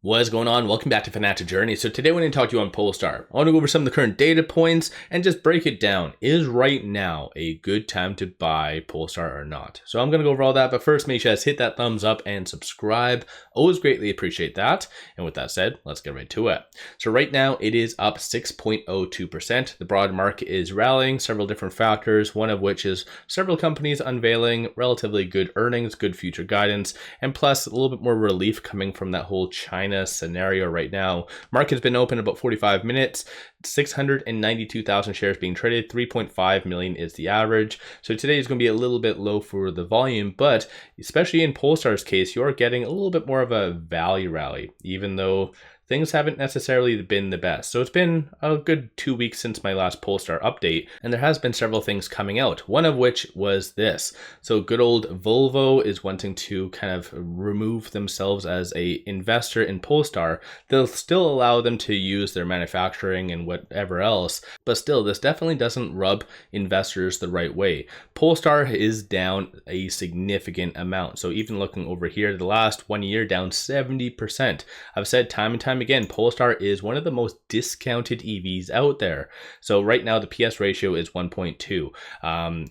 What is going on? Welcome back to Financial Journey. So today I want to talk to you on Polestar. I want to go over some of the current data points and just break it down. Is right now a good time to buy Polestar or not? So I'm going to go over all that, but first make sure you guys hit that thumbs up and subscribe. Always greatly appreciate that. And with that said, let's get right to it. So right now it is up 6.02%. The broad market is rallying, several different factors, one of which is several companies unveiling relatively good earnings, good future guidance, and plus a little bit more relief coming from that whole China scenario right now. Market's been open about 45 minutes, 692,000 shares being traded, 3.5 million is the average. So today is going to be a little bit low for the volume, but especially in Polestar's case, you're getting a little bit more of a value rally, even though things haven't necessarily been the best. So it's been a good 2 weeks since my last Polestar update, and there has been several things coming out, one of which was this. So good old Volvo is wanting to kind of remove themselves as a investor in Polestar. They'll still allow them to use their manufacturing and whatever else, but still this definitely doesn't rub investors the right way. Polestar is down a significant amount. So even looking over here, the last 1 year down 70%. I've said time and time again, Polestar is one of the most discounted EVs out there. So right now the PS ratio is 1.2.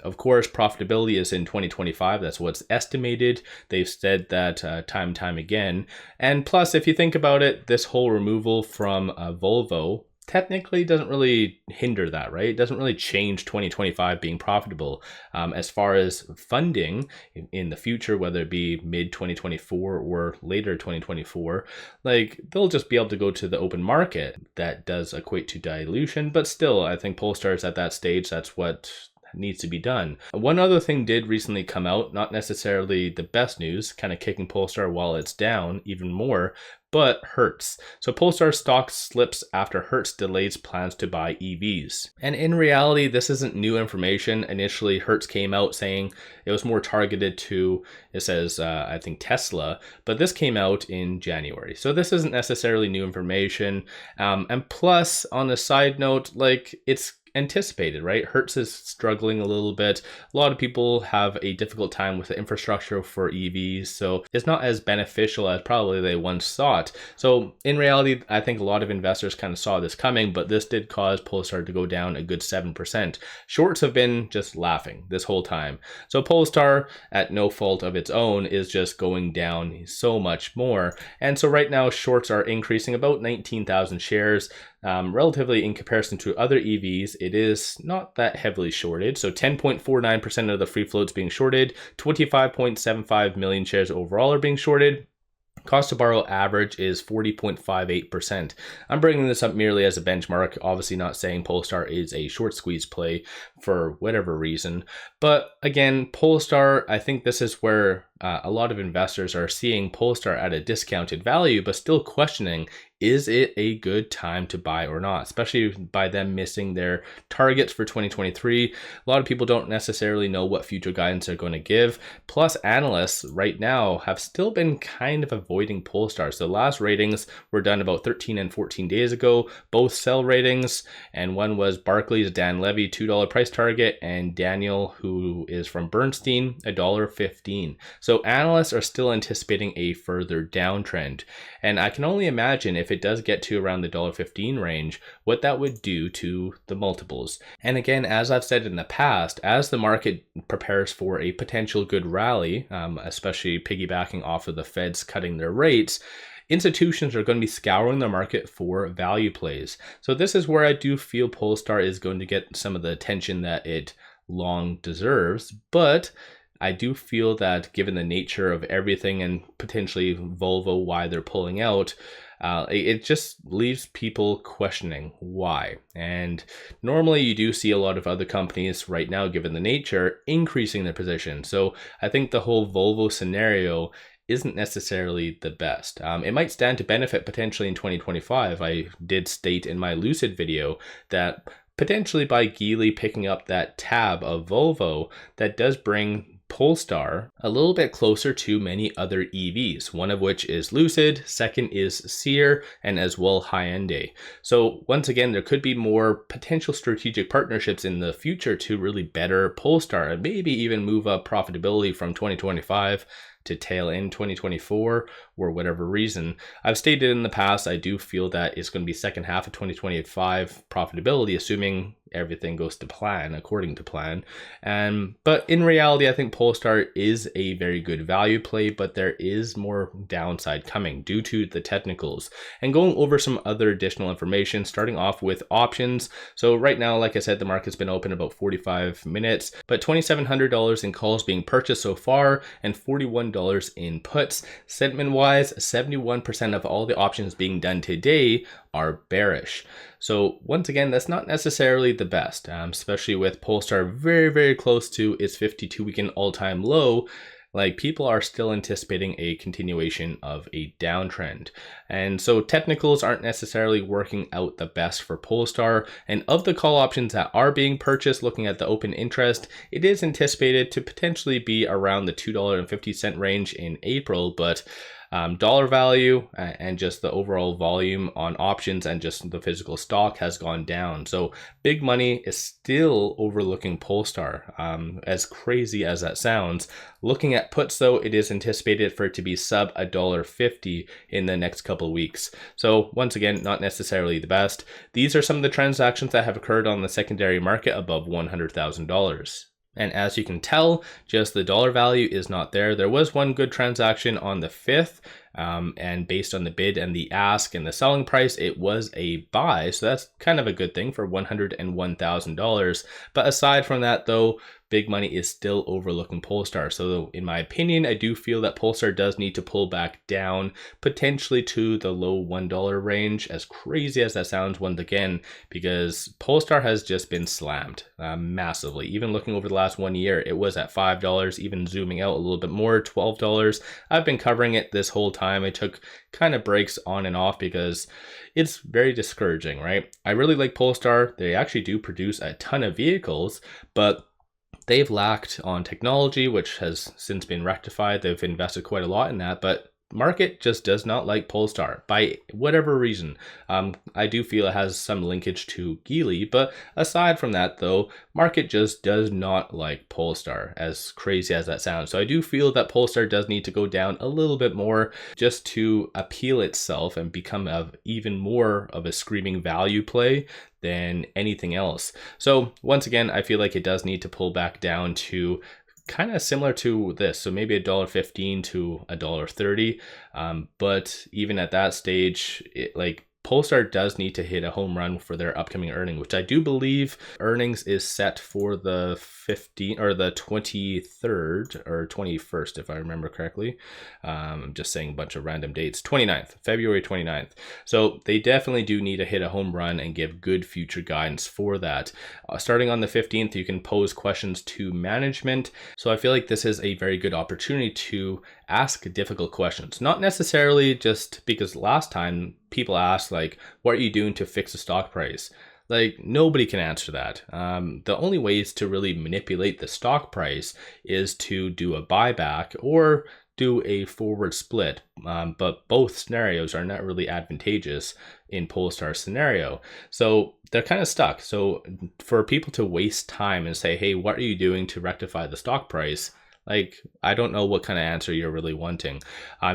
Of course, profitability is in 2025. That's what's estimated. They've said that time and time again. And plus, if you think about it, this whole removal from Volvo technically doesn't really hinder that, right? It doesn't really change 2025 being profitable. As far as funding in the future, whether it be mid 2024 or later 2024, like they'll just be able to go to the open market. That does equate to dilution, but still, I think Polestar is at that stage. That's what needs to be done. One other thing did recently come out, not necessarily the best news, kind of kicking Polestar while it's down even more, but Hertz. So Polestar stock slips after Hertz delays plans to buy EVs. And in reality, this isn't new information. Initially, Hertz came out saying it was more targeted to, it says, I think Tesla, but this came out in January. So this isn't necessarily new information. And plus, on a side note, like it's anticipated, right? Hertz is struggling a little bit. A lot of people have a difficult time with the infrastructure for EVs, so it's not as beneficial as probably they once thought. So in reality, I think a lot of investors kind of saw this coming, but this did cause Polestar to go down a good 7%. Shorts have been just laughing this whole time. So Polestar, at no fault of its own, is just going down so much more. And so right now, shorts are increasing about 19,000 shares. Relatively in comparison to other EVs, it is not that heavily shorted. So 10.49% of the free float's being shorted, 25.75 million shares overall are being shorted. Cost to borrow average is 40.58%. I'm bringing this up merely as a benchmark, obviously not saying Polestar is a short squeeze play for whatever reason. But again, Polestar, I think this is where a lot of investors are seeing Polestar at a discounted value, but still questioning, is it a good time to buy or not, especially by them missing their targets for 2023. A lot of people don't necessarily know what future guidance they're going to give. Plus, analysts right now have still been kind of avoiding Polestar. So the last ratings were done about 13 and 14 days ago, both sell ratings, and one was Barclays, Dan Levy, $2 price target, and Daniel, who is from Bernstein, $1.15. So analysts are still anticipating a further downtrend. And I can only imagine if it does get to around the $1.15 range, what that would do to the multiples. And again, as I've said in the past, as the market prepares for a potential good rally, especially piggybacking off of the Feds cutting their rates, institutions are going to be scouring the market for value plays. So this is where I do feel Polestar is going to get some of the attention that it long deserves, but I do feel that given the nature of everything and potentially Volvo, why they're pulling out, it just leaves people questioning why. And normally you do see a lot of other companies right now, given the nature, increasing their position. So I think the whole Volvo scenario isn't necessarily the best. It might stand to benefit potentially in 2025. I did state in my Lucid video that potentially by Geely picking up that tab of Volvo, that does bring Polestar a little bit closer to many other EVs, one of which is Lucid, second is 𝗖𝗢, and as well Hyundai. So once again, there could be more potential strategic partnerships in the future to really better Polestar and maybe even move up profitability from 2025 to tail end 2024 or whatever reason. I've stated in the past, I do feel that it's going to be second half of 2025 profitability, assuming everything goes to plan, according to plan. But in reality, I think Polestar is a very good value play, but there is more downside coming due to the technicals. And going over some other additional information, starting off with options. So right now, like I said, the market's been open about 45 minutes, but $2,700 in calls being purchased so far and $41 in puts. Sentiment-wise, 71% of all the options being done today are bearish. So once again, that's not necessarily the best, especially with Polestar very, very close to its 52-weekend all-time low. Like, people are still anticipating a continuation of a downtrend. And so technicals aren't necessarily working out the best for Polestar. And of the call options that are being purchased, looking at the open interest, it is anticipated to potentially be around the $2.50 range in April, but dollar value and just the overall volume on options and just the physical stock has gone down. So big money is still overlooking Polestar, as crazy as that sounds. Looking at puts though, it is anticipated for it to be sub $1.50 in the next couple of weeks. So once again, not necessarily the best. These are some of the transactions that have occurred on the secondary market above $100,000. And as you can tell, just the dollar value is not there. There was one good transaction on the 5th, and based on the bid and the ask and the selling price, it was a buy. So that's kind of a good thing for $101,000. But aside from that though, big money is still overlooking Polestar. So in my opinion, I do feel that Polestar does need to pull back down, potentially to the low $1 range, as crazy as that sounds once again, because Polestar has just been slammed massively. Even looking over the last 1 year, it was at $5, even zooming out a little bit more, $12. I've been covering it this whole time. I took kind of breaks on and off because it's very discouraging, right? I really like Polestar. They actually do produce a ton of vehicles, but they've lacked on technology, which has since been rectified. They've invested quite a lot in that, but market just does not like Polestar by whatever reason. I do feel it has some linkage to 𝗖𝗢𝗡𝗘, but aside from that though, market just does not like Polestar, as crazy as that sounds. So I do feel that Polestar does need to go down a little bit more just to appeal itself and become even more of a screaming value play than anything else. So once again, I feel like it does need to pull back down to kind of similar to this, so maybe $1.15 to $1.30, but even at that stage, Polestar does need to hit a home run for their upcoming earning, which I do believe earnings is set for the 15th or the 23rd or 21st, if I remember correctly. I'm just saying a bunch of random dates. February 29th. So they definitely do need to hit a home run and give good future guidance for that. Starting on the 15th, you can pose questions to management. So I feel like this is a very good opportunity to ask difficult questions, not necessarily just because last time people asked, like, what are you doing to fix the stock price? Like, nobody can answer that. The only ways to really manipulate the stock price is to do a buyback or do a forward split, but both scenarios are not really advantageous in Polestar's scenario. So they're kind of stuck. So for people to waste time and say, hey, what are you doing to rectify the stock price? Like, I don't know what kind of answer you're really wanting.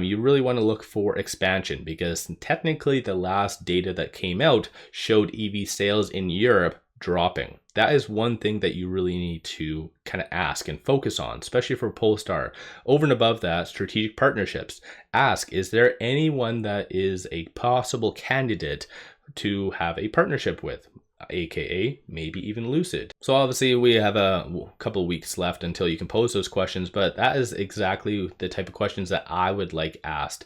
You really want to look for expansion, because technically the last data that came out showed EV sales in Europe dropping. That is one thing that you really need to kind of ask and focus on, especially for Polestar. Over and above that, strategic partnerships. Ask, is there anyone that is a possible candidate to have a partnership with? AKA maybe even Lucid. So obviously we have a couple weeks left until you can pose those questions, but that is exactly the type of questions that I would like asked,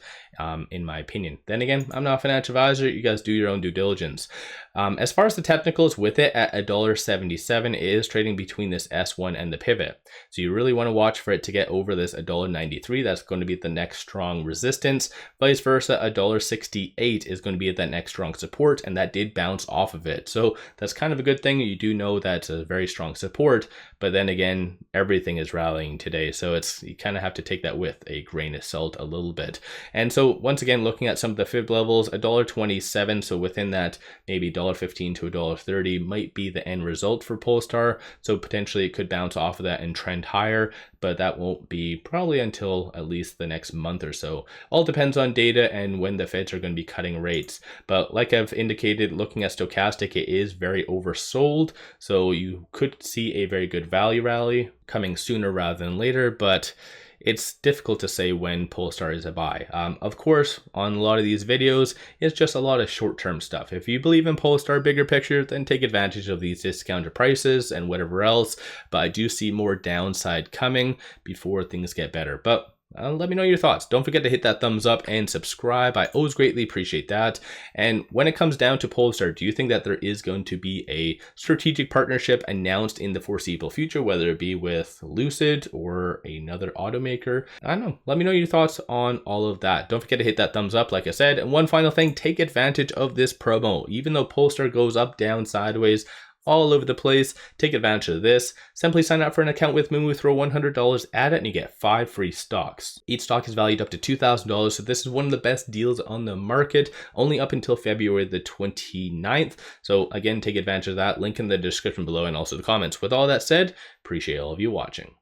in my opinion. Then again, I'm not a financial advisor. You guys do your own due diligence. As far as the technicals with it at $1.77, it is trading between this S1 and the pivot. So you really want to watch for it to get over this $1.93. That's going to be the next strong resistance. Vice versa, $1.68 is going to be at that next strong support, and that did bounce off of it. So that's kind of a good thing. You do know that's a very strong support, but then again, everything is rallying today. So you kind of have to take that with a grain of salt a little bit. And so once again, looking at some of the fib levels, $1.27. So within that, maybe $1.15 to $1.30 might be the end result for Polestar. So potentially it could bounce off of that and trend higher, but that won't be probably until at least the next month or so. All depends on data and when the Feds are going to be cutting rates. But like I've indicated, looking at stochastic, it is very oversold. So you could see a very good value rally coming sooner rather than later, but it's difficult to say when Polestar is a buy. Of course, on a lot of these videos, it's just a lot of short-term stuff. If you believe in Polestar bigger picture, then take advantage of these discounted prices and whatever else. But I do see more downside coming before things get better. But let me know your thoughts. Don't forget to hit that thumbs up and subscribe. I always greatly appreciate that. And when it comes down to Polestar, do you think that there is going to be a strategic partnership announced in the foreseeable future, whether it be with Lucid or another automaker? I don't know. Let me know your thoughts on all of that. Don't forget to hit that thumbs up, like I said. And one final thing, take advantage of this promo. Even though Polestar goes up, down, sideways, all over the place, take advantage of this. Simply sign up for an account with 𝗪𝗧𝗧𝗛, throw $100 at it, and you get 5 free stocks. Each stock is valued up to $2,000, so this is one of the best deals on the market, only up until February the 29th. So again, take advantage of that. Link in the description below and also the comments. With all that said, appreciate all of you watching.